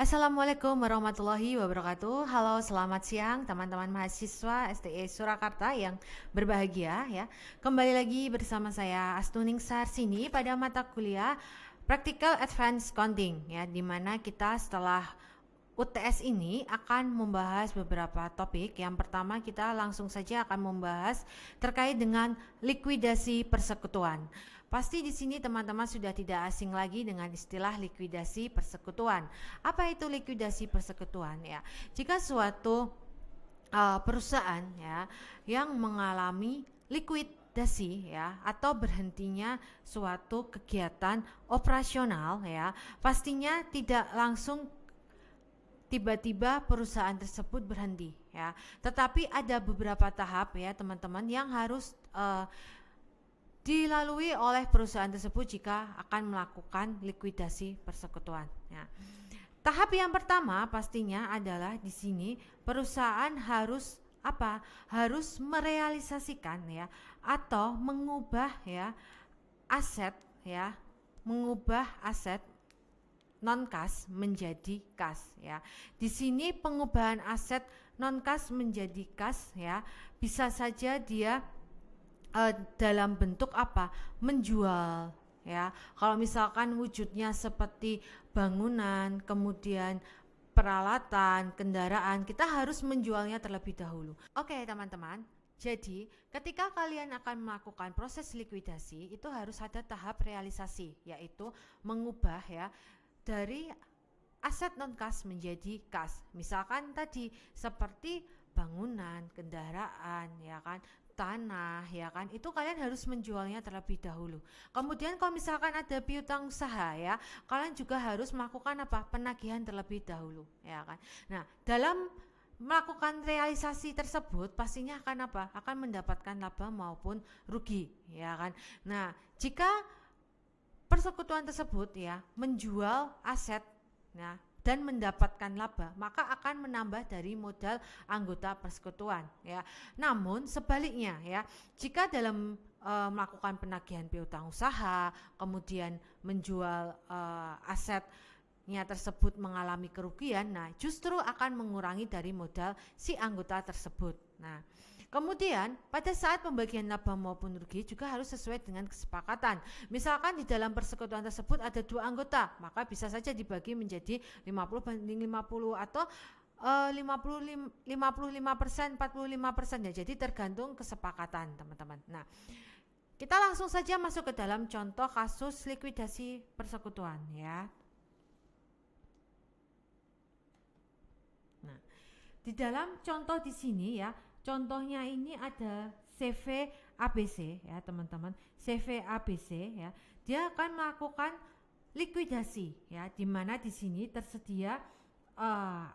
Assalamualaikum warahmatullahi wabarakatuh. Halo, selamat siang teman-teman mahasiswa STI Surakarta yang berbahagia ya. Kembali lagi bersama saya Astuningsar sini pada mata kuliah Practical Advanced Counting ya, dimana kita setelah UTS ini akan membahas beberapa topik. Yang pertama, kita langsung saja akan membahas terkait dengan likuidasi persekutuan. Pasti di sini teman-teman sudah tidak asing lagi dengan istilah likuidasi persekutuan. Apa itu likuidasi persekutuan ya? Jika suatu perusahaan ya yang mengalami likuidasi ya, atau berhentinya suatu kegiatan operasional ya, pastinya tidak langsung tiba-tiba perusahaan tersebut berhenti ya, tetapi ada beberapa tahap ya teman-teman yang harus dilalui oleh perusahaan tersebut jika akan melakukan likuidasi persekutuan ya. Tahap yang pertama pastinya adalah di sini perusahaan harus apa? Harus merealisasikan ya, atau mengubah ya aset ya, mengubah aset non kas menjadi kas ya. Di sini pengubahan aset non kas menjadi kas ya, bisa saja dia dalam bentuk apa? Menjual ya. Kalau misalkan wujudnya seperti bangunan, kemudian peralatan, kendaraan, kita harus menjualnya terlebih dahulu. Oke, teman-teman. Jadi, ketika kalian akan melakukan proses likuidasi, itu harus ada tahap realisasi, yaitu mengubah ya dari aset non kas menjadi kas. Misalkan tadi seperti bangunan, kendaraan, ya kan, tanah, ya kan, itu kalian harus menjualnya terlebih dahulu. Kemudian kalau misalkan ada piutang usaha ya, kalian juga harus melakukan apa? Penagihan terlebih dahulu, ya kan. Nah, dalam melakukan realisasi tersebut pastinya akan apa? Akan mendapatkan laba maupun rugi, ya kan. Nah, jika persekutuan tersebut ya menjual aset ya dan mendapatkan laba, maka akan menambah dari modal anggota persekutuan ya. Namun sebaliknya ya, jika dalam melakukan penagihan piutang usaha kemudian menjual asetnya tersebut mengalami kerugian, nah justru akan mengurangi dari modal si anggota tersebut. Nah, kemudian pada saat pembagian laba maupun rugi juga harus sesuai dengan kesepakatan. Misalkan di dalam persekutuan tersebut ada 2 anggota, maka bisa saja dibagi menjadi 50/50 atau 55%, 45% ya. Jadi tergantung kesepakatan, teman-teman. Nah, kita langsung saja masuk ke dalam contoh kasus likuidasi persekutuan ya. Nah, di dalam contoh di sini ya, contohnya ini ada CV ABC ya teman-teman, CV ABC ya, dia akan melakukan likuidasi ya, di mana di sini tersedia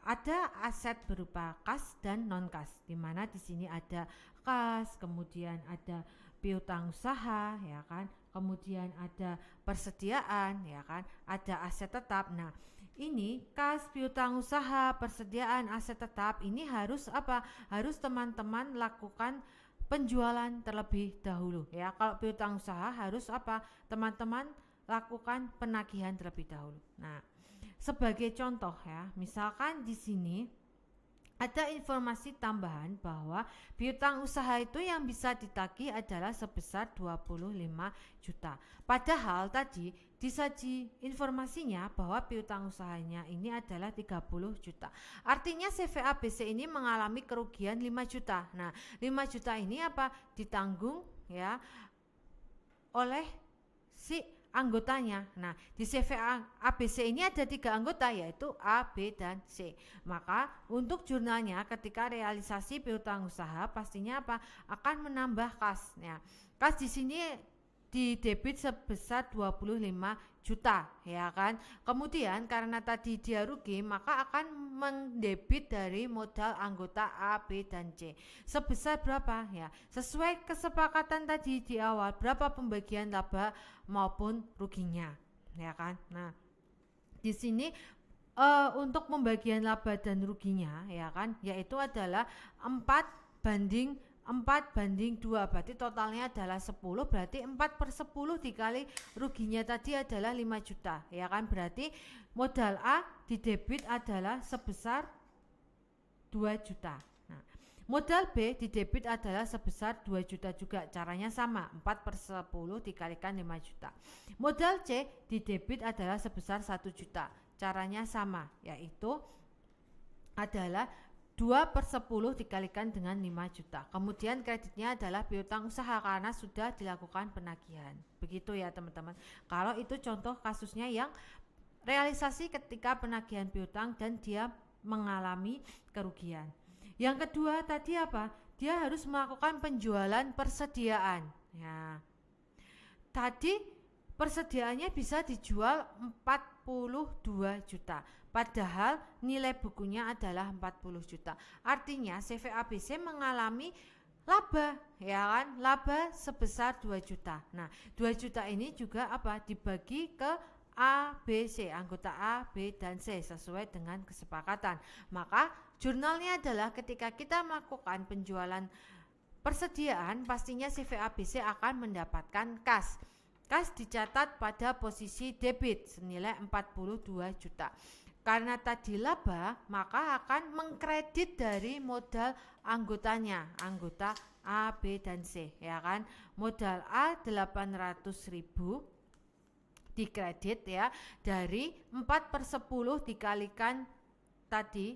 ada aset berupa kas dan non kas, di mana di sini ada kas, kemudian ada piutang usaha ya kan, kemudian ada persediaan ya kan, ada aset tetap. Nah, ini kas, piutang usaha, persediaan, aset tetap ini harus apa? Harus teman-teman lakukan penjualan terlebih dahulu ya. Kalau piutang usaha harus apa? Teman-teman lakukan penagihan terlebih dahulu. Nah, sebagai contoh ya, misalkan di sini ada informasi tambahan bahwa piutang usaha itu yang bisa ditagih adalah sebesar 25 juta. Padahal tadi disaji informasinya bahwa piutang usahanya ini adalah 30 juta. Artinya CVABC ini mengalami kerugian 5 juta. Nah, 5 juta ini apa? Ditanggung ya oleh si anggotanya. Nah, di CV ABC ini ada 3 anggota, yaitu A, B, dan C. Maka untuk jurnalnya ketika realisasi piutang usaha pastinya apa? Akan menambah kas. Ya, kas di sini di debit sebesar 25 juta ya kan. Kemudian karena tadi dia rugi, maka akan mendebit dari modal anggota A, B, dan C sebesar berapa ya, sesuai kesepakatan tadi di awal, berapa pembagian laba maupun ruginya ya kan. Nah, di sini untuk pembagian laba dan ruginya ya kan, yaitu adalah 4/4 4:2, berarti totalnya adalah 10, berarti 4/10 dikali ruginya tadi adalah 5 juta, ya kan? Berarti modal A di debit adalah sebesar 2 juta. Nah, modal B di debit adalah sebesar 2 juta juga, caranya sama, 4/10 dikalikan 5 juta. Modal C di debit adalah sebesar 1 juta, caranya sama, yaitu adalah 2/10 dikalikan dengan 5 juta. Kemudian kreditnya adalah piutang usaha karena sudah dilakukan penagihan. Begitu ya teman-teman. Kalau itu contoh kasusnya yang realisasi ketika penagihan piutang dan dia mengalami kerugian. Yang kedua tadi apa? Dia harus melakukan penjualan persediaan. Ya. Tadi persediaannya bisa dijual 42 juta. Padahal nilai bukunya adalah 40 juta. Artinya CVABC mengalami laba, ya kan? Laba sebesar 2 juta. Nah, 2 juta ini juga apa? Dibagi ke A, B, C, anggota A, B, dan C sesuai dengan kesepakatan. Maka jurnalnya adalah ketika kita melakukan penjualan persediaan, pastinya CVABC akan mendapatkan kas. Kas dicatat pada posisi debit senilai 42 juta. Karena tadi laba, maka akan mengkredit dari modal anggotanya, anggota A, B, dan C, ya kan? Modal A 800.000 dikredit ya, dari 4/10 dikalikan tadi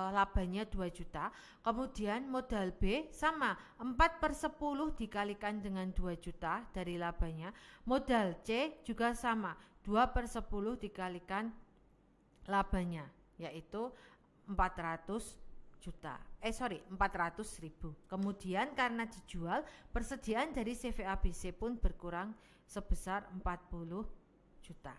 labanya 2 juta. Kemudian modal B sama, 4/10 dikalikan dengan 2 juta dari labanya. Modal C juga sama, 2/10 dikalikan labanya, yaitu 400.000. Kemudian karena dijual, persediaan dari CVABC pun berkurang sebesar 40 juta.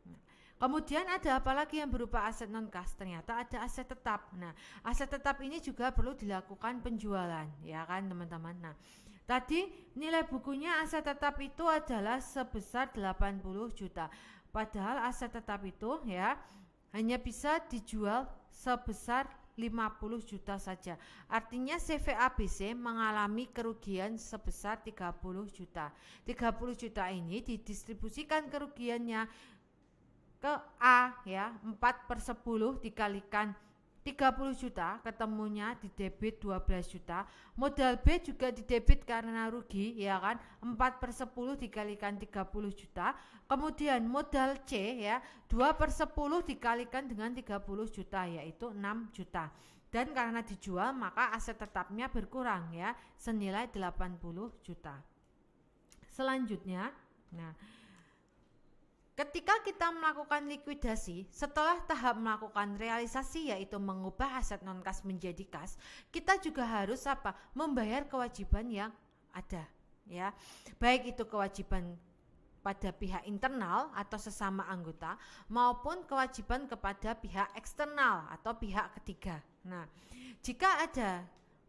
Nah, kemudian ada apa lagi yang berupa aset non kas? Ternyata ada aset tetap. Nah, aset tetap ini juga perlu dilakukan penjualan, ya kan teman-teman. Nah, tadi nilai bukunya aset tetap itu adalah sebesar 80 juta. Padahal aset tetap itu ya hanya bisa dijual sebesar 50 juta saja. Artinya CVABC mengalami kerugian sebesar 30 juta. 30 juta ini didistribusikan kerugiannya ke A ya, 4/10 dikalikan 30 juta, ketemunya di debit 12 juta. Modal B juga di debit karena rugi, ya kan? 4/10 dikalikan 30 juta. Kemudian modal C ya, 2/10 dikalikan dengan 30 juta, yaitu 6 juta. Dan karena dijual, maka aset tetapnya berkurang ya, senilai 80 juta. Selanjutnya, nah, ketika kita melakukan likuidasi, setelah tahap melakukan realisasi yaitu mengubah aset non kas menjadi kas, kita juga harus apa? Membayar kewajiban yang ada, ya. Baik itu kewajiban pada pihak internal atau sesama anggota maupun kewajiban kepada pihak eksternal atau pihak ketiga. Nah, jika ada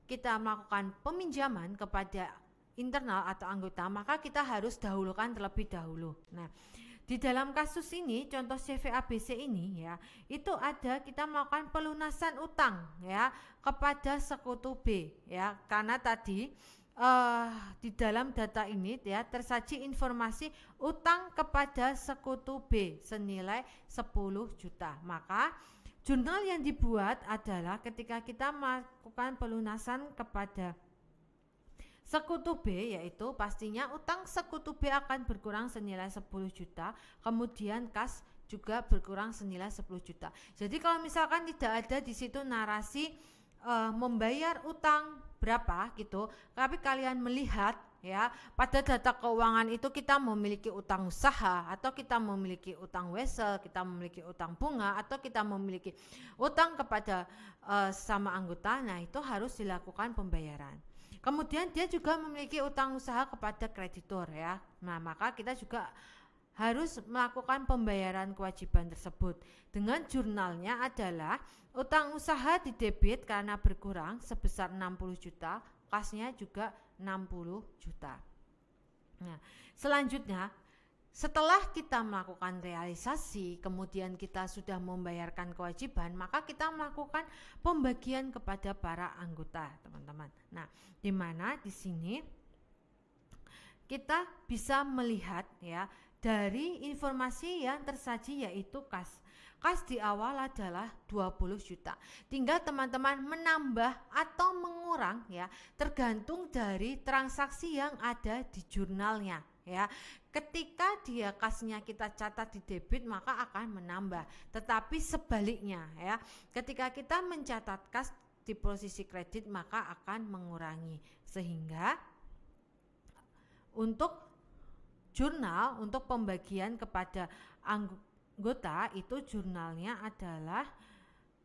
kita melakukan peminjaman kepada internal atau anggota, maka kita harus dahulukan terlebih dahulu. Nah, di dalam kasus ini, contoh CVABC ini ya, itu ada kita melakukan pelunasan utang ya kepada sekutu B ya, karena tadi di dalam data ini ya tersaji informasi utang kepada sekutu B senilai 10 juta. Maka jurnal yang dibuat adalah ketika kita melakukan pelunasan kepada sekutu B, yaitu pastinya utang sekutu B akan berkurang senilai 10 juta, kemudian kas juga berkurang senilai 10 juta. Jadi kalau misalkan tidak ada di situ narasi membayar utang berapa gitu, tapi kalian melihat ya pada data keuangan itu kita memiliki utang usaha atau kita memiliki utang wesel, kita memiliki utang bunga atau kita memiliki utang kepada sama anggota, nah itu harus dilakukan pembayaran. Kemudian dia juga memiliki utang usaha kepada kreditur ya. Nah, maka kita juga harus melakukan pembayaran kewajiban tersebut. Dengan jurnalnya adalah utang usaha di debit karena berkurang sebesar 60 juta, kasnya juga 60 juta. Nah, selanjutnya setelah kita melakukan realisasi, kemudian kita sudah membayarkan kewajiban, maka kita melakukan pembagian kepada para anggota, teman-teman. Nah, di mana di sini kita bisa melihat ya dari informasi yang tersaji yaitu kas. Kas di awal adalah 20 juta. Tinggal teman-teman menambah atau mengurang ya, tergantung dari transaksi yang ada di jurnalnya ya. Ketika dia kasnya kita catat di debit, maka akan menambah. Tetapi sebaliknya ya, ketika kita mencatat kas di posisi kredit, maka akan mengurangi. Sehingga untuk jurnal, untuk pembagian kepada anggota itu jurnalnya adalah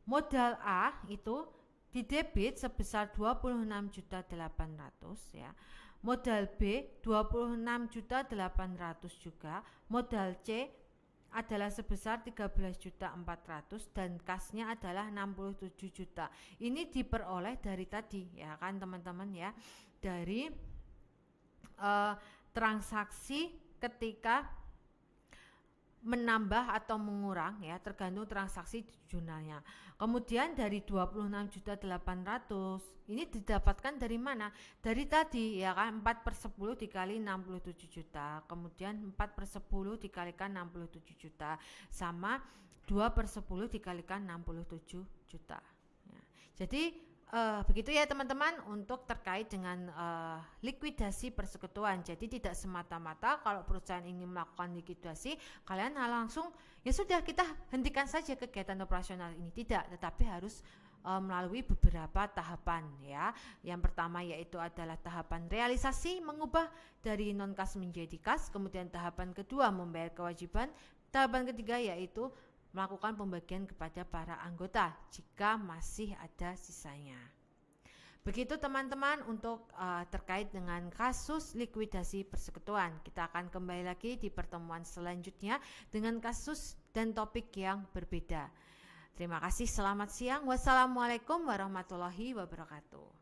modal A itu di debit sebesar 26.800 ya. Modal B 26.800 juga. Modal C adalah sebesar 13.400 dan kasnya adalah 67 juta. Ini diperoleh dari tadi ya kan teman-teman ya. Dari transaksi ketika menambah atau mengurang ya, tergantung transaksi di jurnalnya. Kemudian dari 26.800 ini didapatkan dari mana? Dari tadi ya kan, 4/10 dikali 67 juta, kemudian 4/10 dikalikan 67 juta sama 2/10 dikalikan 67 juta ya. Jadi begitu ya teman-teman untuk terkait dengan likuidasi persekutuan. Jadi tidak semata-mata kalau perusahaan ini melakukan likuidasi kalian langsung ya sudah kita hentikan saja kegiatan operasional ini, tidak, tetapi harus melalui beberapa tahapan ya. Yang pertama yaitu adalah tahapan realisasi, mengubah dari non kas menjadi kas. Kemudian tahapan kedua membayar kewajiban. Tahapan ketiga yaitu melakukan pembagian kepada para anggota jika masih ada sisanya. Begitu teman-teman untuk terkait dengan kasus likuidasi persekutuan. Kita akan kembali lagi di pertemuan selanjutnya dengan kasus dan topik yang berbeda. Terima kasih, selamat siang. Wassalamualaikum warahmatullahi wabarakatuh.